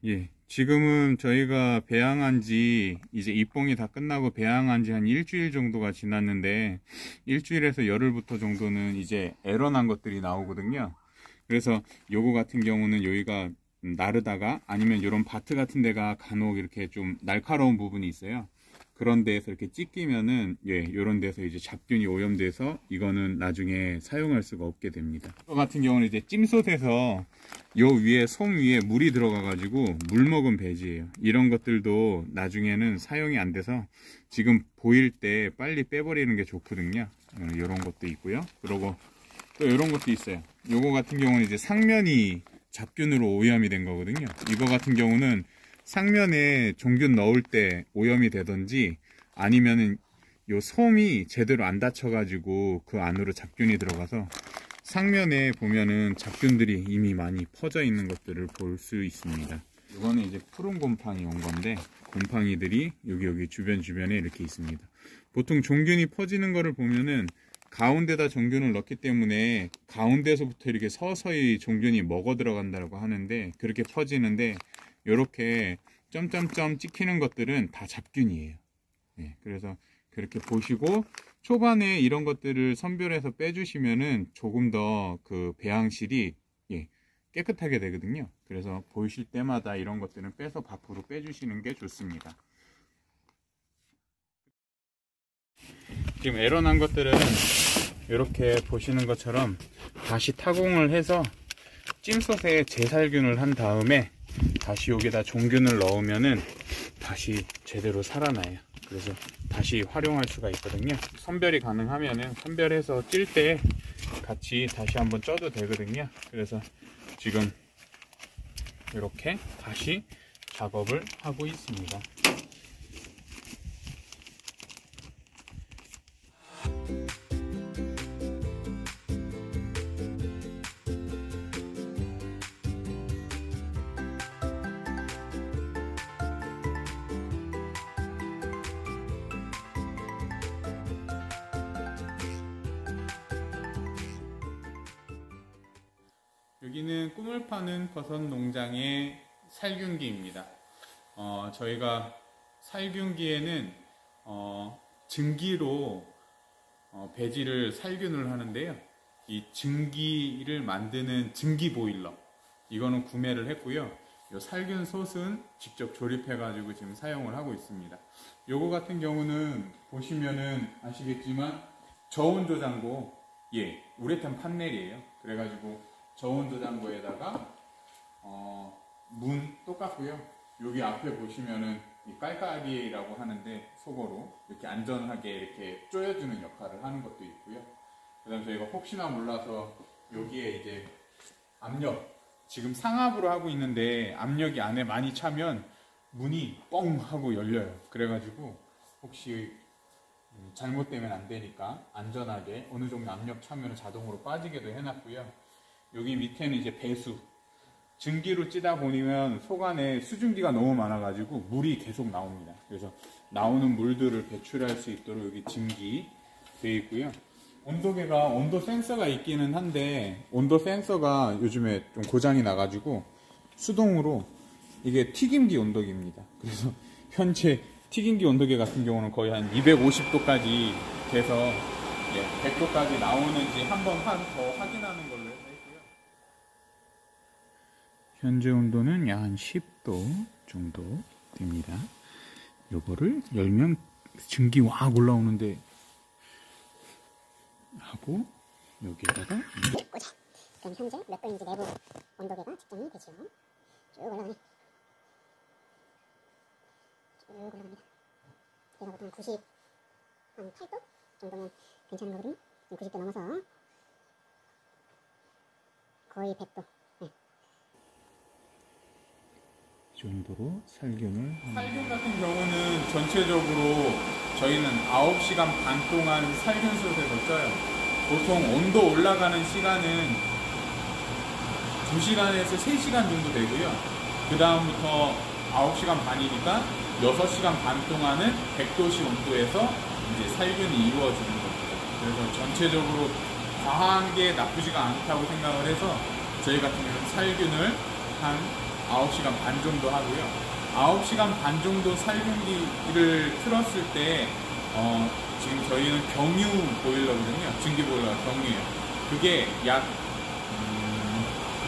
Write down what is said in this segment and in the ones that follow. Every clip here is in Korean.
예, 지금은 저희가 배양한 지 이제 입봉이 다 끝나고 배양한 지 한 일주일 정도가 지났는데, 일주일에서 열흘부터 정도는 이제 에러 난 것들이 나오거든요. 그래서 요거 같은 경우는 여기가 나르다가 아니면 이런 바트 같은 데가 간혹 이렇게 좀 날카로운 부분이 있어요. 그런 데에서 이렇게 찢기면은, 예, 요런 데서 이제 잡균이 오염돼서 이거는 나중에 사용할 수가 없게 됩니다. 이거 같은 경우는 이제 찜솥에서 요 위에 솜 위에 물이 들어가 가지고 물 먹은 배지예요. 이런 것들도 나중에는 사용이 안 돼서 지금 보일 때 빨리 빼버리는 게 좋거든요. 요런 것도 있고요. 그리고 또 이런 것도 있어요. 요거 같은 경우는 이제 상면이 잡균으로 오염이 된 거거든요. 이거 같은 경우는 상면에 종균 넣을 때 오염이 되던지 아니면은 요 솜이 제대로 안 닫혀가지고 그 안으로 잡균이 들어가서 상면에 보면은 잡균들이 이미 많이 퍼져 있는 것들을 볼 수 있습니다. 이거는 이제 푸른 곰팡이 온 건데, 곰팡이들이 여기 주변에 이렇게 있습니다. 보통 종균이 퍼지는 거를 보면은 가운데다 종균을 넣기 때문에 가운데서부터 이렇게 서서히 종균이 먹어 들어간다고 하는데, 그렇게 퍼지는데 이렇게 점점점 찍히는 것들은 다 잡균이에요. 네, 그래서 그렇게 보시고 초반에 이런 것들을 선별해서 빼주시면은 조금 더 그 배양실이, 예, 깨끗하게 되거든요. 그래서 보이실 때마다 이런 것들은 빼서 밖으로 빼주시는 게 좋습니다. 지금 에러 난 것들은 이렇게 보시는 것처럼 다시 타공을 해서 찜솥에 재살균을 한 다음에 다시 여기다 종균을 넣으면은 다시 제대로 살아나요. 그래서 다시 활용할 수가 있거든요. 선별이 가능하면은 선별해서 찔 때 같이 다시 한번 쪄도 되거든요. 그래서 지금 이렇게 다시 작업을 하고 있습니다. 여기는 꿈을 파는 버섯 농장의 살균기입니다. 저희가 살균기에는 증기로 배지를 살균을 하는데요. 이 증기를 만드는 증기 보일러, 이거는 구매를 했고요. 이 살균솥은 직접 조립해 가지고 지금 사용을 하고 있습니다. 요거 같은 경우는 보시면은 아시겠지만 저온조 장고, 예, 우레탄 판넬이에요. 그래가지고 저온조 장고에다가 문 똑같고요. 여기 앞에 보시면은 이 깔깔이라고 하는데, 속어로 이렇게 안전하게 이렇게 조여주는 역할을 하는 것도 있고요. 그 다음 저희가 혹시나 몰라서 여기에 이제 압력, 지금 상압으로 하고 있는데 압력이 안에 많이 차면 문이 뻥 하고 열려요. 그래가지고 혹시 잘못되면 안 되니까 안전하게 어느 정도 압력 차면 자동으로 빠지게도 해놨고요. 여기 밑에는 이제 배수, 증기로 찌다 보면 속 안에 수증기가 너무 많아가지고 물이 계속 나옵니다. 그래서 나오는 물들을 배출할 수 있도록 여기 증기 되어 있고요. 온도계가 온도 센서가 있기는 한데, 온도 센서가 요즘에 좀 고장이 나가지고 수동으로, 이게 튀김기 온도계입니다. 그래서 현재 튀김기 온도계 같은 경우는 거의 한 250도까지 돼서, 예, 100도까지 나오는지 한번 더 확인하는 걸로 했고요. 현재 온도는 약 한 10도 정도 됩니다. 요거를 열면 증기 확 올라오는데 하고, 여기에다가 그럼 현재 몇 도인지 내부 온도계가 측정이 되죠. 쭉 올라가네. 쭉 올라갑니다. 제가 보통 98도 정도면 괜찮은 거거든요. 90도 넘어서 거의 100도. 네. 이 정도로 살균을 합니다. 살균 같은 경우는 전체적으로 저희는 9시간 반 동안 살균솥에서 쪄요. 보통 온도 올라가는 시간은 2시간에서 3시간 정도 되고요. 그 다음부터 9시간 반이니까 6시간 반 동안은 100도씨 온도에서 이제 살균이 이루어지는 겁니다. 그래서 전체적으로 과한 게 나쁘지가 않다고 생각을 해서 저희 같은 경우는 살균을 한 9시간 반 정도 하고요. 9시간 반 정도 살균기를 틀었을 때 지금 저희는 경유 보일러거든요. 증기 보일러 경유예요. 그게 약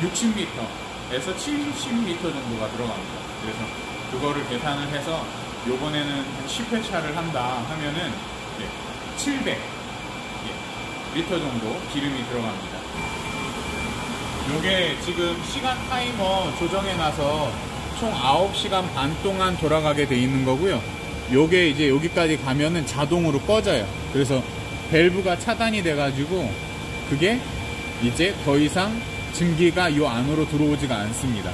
60m에서 70m 정도가 들어갑니다. 그래서 그거를 계산을 해서 요번에는 한 10회차를 한다 하면은 700 리터 정도 기름이 들어갑니다. 요게 지금 시간 타이머 조정해놔서 총 9시간 반 동안 돌아가게 돼 있는 거고요. 요게 이제 여기까지 가면은 자동으로 꺼져요. 그래서 밸브가 차단이 돼가지고 그게 이제 더 이상 증기가 요 안으로 들어오지가 않습니다.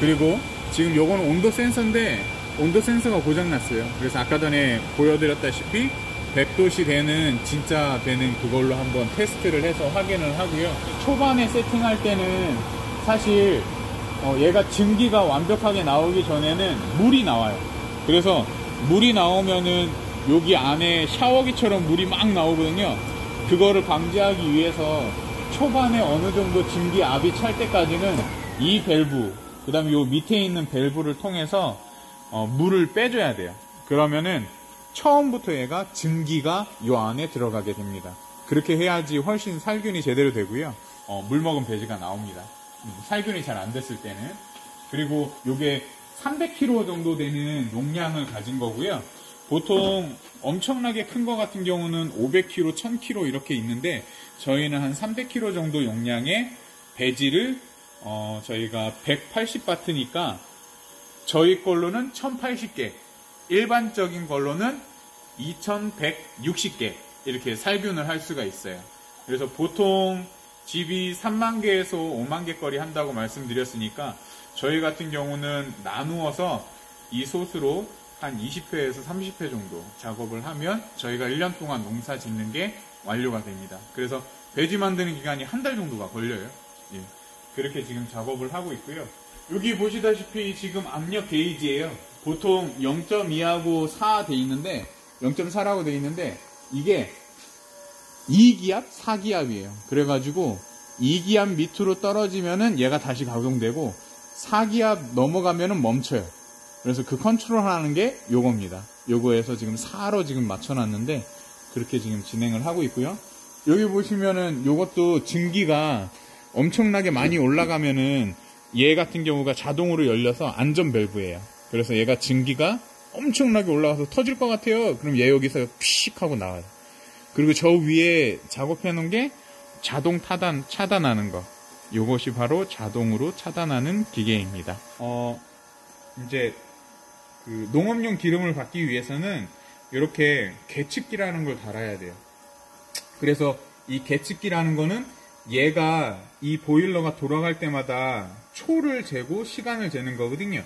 그리고 지금 요거는 온도 센서인데 온도 센서가 고장났어요. 그래서 아까 전에 보여드렸다시피 100도씨 되는 진짜 되는 그걸로 한번 테스트를 해서 확인을 하고요. 초반에 세팅할 때는 사실 얘가 증기가 완벽하게 나오기 전에는 물이 나와요. 그래서 물이 나오면은 여기 안에 샤워기처럼 물이 막 나오거든요. 그거를 방지하기 위해서 초반에 어느 정도 증기 압이 찰 때까지는 이 밸브, 그 다음에 요 밑에 있는 밸브를 통해서 물을 빼줘야 돼요. 그러면은 처음부터 얘가 증기가 요 안에 들어가게 됩니다. 그렇게 해야지 훨씬 살균이 제대로 되고요. 물 먹은 배지가 나옵니다. 살균이 잘 안 됐을 때는. 그리고 요게 300kg 정도 되는 용량을 가진 거고요. 보통 엄청나게 큰 거 같은 경우는 500kg, 1000kg 이렇게 있는데 저희는 한 300kg 정도 용량의 배지를 저희가 180바트니까 저희 걸로는 1080개, 일반적인 걸로는 2160개 이렇게 살균을 할 수가 있어요. 그래서 보통 집이 3만 개에서 5만 개 거리 한다고 말씀드렸으니까 저희 같은 경우는 나누어서 이 솥으로 한 20회에서 30회 정도 작업을 하면 저희가 1년 동안 농사 짓는 게 완료가 됩니다. 그래서 배지 만드는 기간이 한 달 정도가 걸려요. 예. 그렇게 지금 작업을 하고 있고요. 여기 보시다시피 지금 압력 게이지예요. 보통 0.2하고 4 돼 있는데 0.4라고 돼 있는데 이게 2기압, 4기압이에요. 그래가지고 2기압 밑으로 떨어지면은 얘가 다시 가동되고 4기압 넘어가면은 멈춰요. 그래서 그 컨트롤하는 게 요겁니다. 요거에서 지금 4로 지금 맞춰놨는데 그렇게 지금 진행을 하고 있고요. 여기 보시면은 요것도 증기가 엄청나게 많이 올라가면은 얘 같은 경우가 자동으로 열려서 안전 밸브예요. 그래서 얘가 증기가 엄청나게 올라가서 터질 것 같아요. 그럼 얘 여기서 피식 하고 나와요. 그리고 저 위에 작업해 놓은 게 자동 차단하는 거. 요것이 바로 자동으로 차단하는 기계입니다. 이제 그 농업용 기름을 받기 위해서는 이렇게 계측기라는 걸 달아야 돼요. 그래서 이 계측기라는 거는 얘가 이 보일러가 돌아갈 때마다 초를 재고 시간을 재는 거거든요.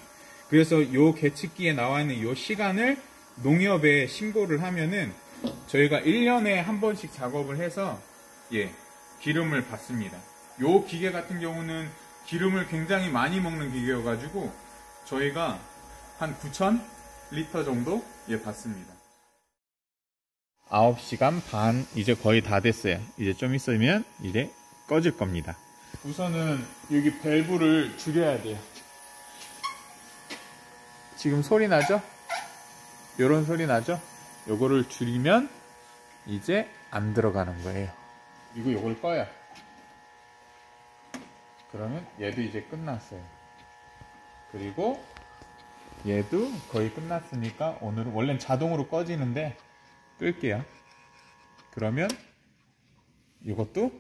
그래서 요 계측기에 나와 있는 요 시간을 농협에 신고를 하면은 저희가 1년에 한 번씩 작업을 해서 기름을 받습니다. 요 기계 같은 경우는 기름을 굉장히 많이 먹는 기계여가지고 저희가 한 9,000리터 정도 받습니다. 9시간 반 이제 거의 다 됐어요. 이제 좀 있으면 이제 꺼질 겁니다. 우선은 여기 밸브를 줄여야 돼요. 지금 소리 나죠? 요런 소리 나죠? 요거를 줄이면 이제 안 들어가는 거예요. 그리고 요걸 꺼요. 그러면 얘도 이제 끝났어요. 그리고 얘도 거의 끝났으니까 오늘은 원래는 자동으로 꺼지는데 끌게요. 그러면 이것도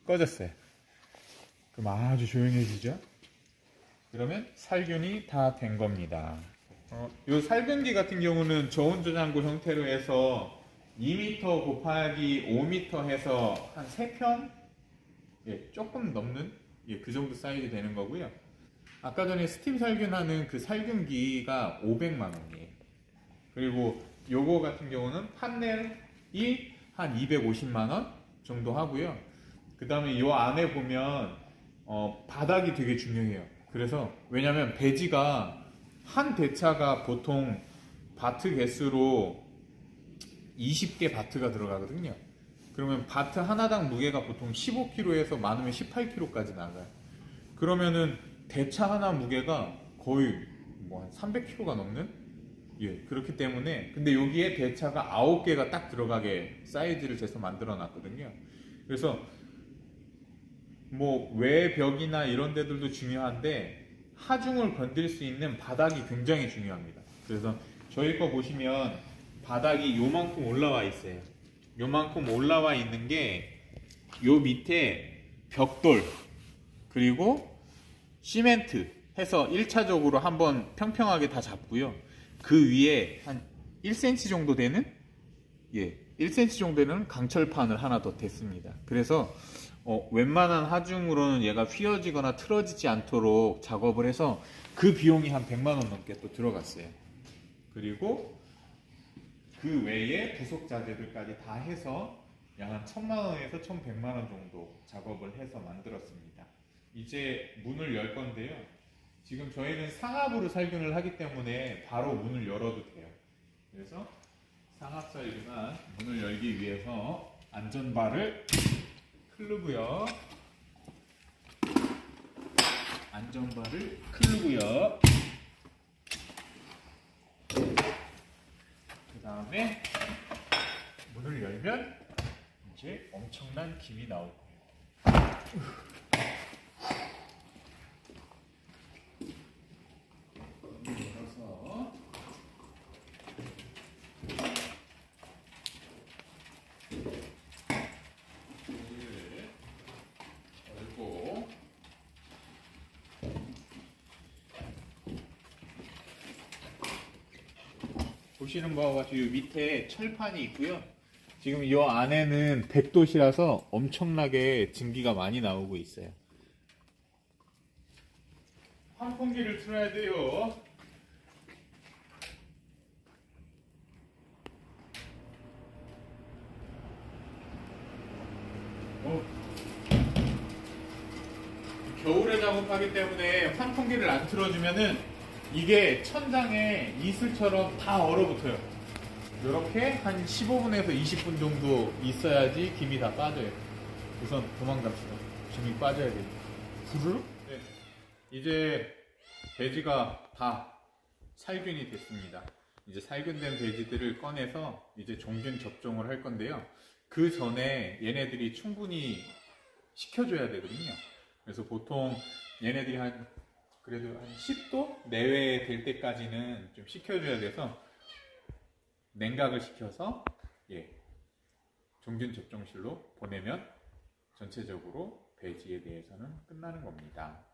꺼졌어요. 그럼 아주 조용해지죠? 그러면 살균이 다 된 겁니다. 이 살균기 같은 경우는 저온저장고 형태로 해서 2m 곱하기 5m 해서 한 3편? 조금 넘는 그 정도 사이즈 되는 거고요. 아까 전에 스팀 살균하는 그 살균기가 500만원이에요. 그리고 요거 같은 경우는 판넬이 한 250만원 정도 하고요. 그 다음에 요 안에 보면 바닥이 되게 중요해요. 그래서 왜냐면 배지가 한 대차가 보통 바트 개수로 20개 바트가 들어가거든요. 그러면 바트 하나당 무게가 보통 15kg에서 많으면 18kg까지 나가요. 그러면은 대차 하나 무게가 거의 뭐 한 300kg가 넘는? 예, 그렇기 때문에 근데 여기에 대차가 9개가 딱 들어가게 사이즈를 재서 만들어 놨거든요. 그래서 뭐 외벽이나 이런 데들도 중요한데 하중을 건들 수 있는 바닥이 굉장히 중요합니다. 그래서 저희 거 보시면 바닥이 요만큼 올라와 있어요. 요만큼 올라와 있는 게 요 밑에 벽돌 그리고 시멘트 해서 1차적으로 한번 평평하게 다 잡고요. 그 위에 한 1cm 정도 되는 1cm 정도 되는 강철판을 하나 더 댔습니다. 그래서 웬만한 하중으로는 얘가 휘어지거나 틀어지지 않도록 작업을 해서 그 비용이 한 100만원 넘게 또 들어갔어요. 그리고 그 외에 부속 자재들까지 다 해서 약 한 1000만원에서 1100만원 정도 작업을 해서 만들었습니다. 이제 문을 열 건데요. 지금 저희는 상압으로 살균을 하기 때문에 바로 문을 열어도 돼요. 그래서 상압 살균한 문을 열기 위해서 안전바를 클르고요. 안전바를 클르고요. 그 다음에 문을 열면 이제 엄청난 김이 나올 거예요. 열어서 열고 보시는 바와 같이 이 밑에 철판이 있고요. 지금 이 안에는 100도시라서 엄청나게 증기가 많이 나오고 있어요. 환풍기를 틀어야 돼요. 겨울에 작업하기 때문에 환풍기를 안 틀어주면은 이게 천장에 이슬처럼 다 얼어붙어요. 이렇게 한 15분에서 20분 정도 있어야지 김이 다 빠져요. 우선 도망갑시다. 김이 빠져야 돼요. 부르륵? 네. 이제 배지가 다 살균이 됐습니다. 이제 살균된 배지들을 꺼내서 이제 종균 접종을 할 건데요. 그 전에 얘네들이 충분히 식혀줘야 되거든요. 그래서 보통 얘네들이 그래도 한 10도 내외 될 때까지는 좀 식혀줘야 돼서 냉각을 시켜서 종균 접종실로 보내면 전체적으로 배지에 대해서는 끝나는 겁니다.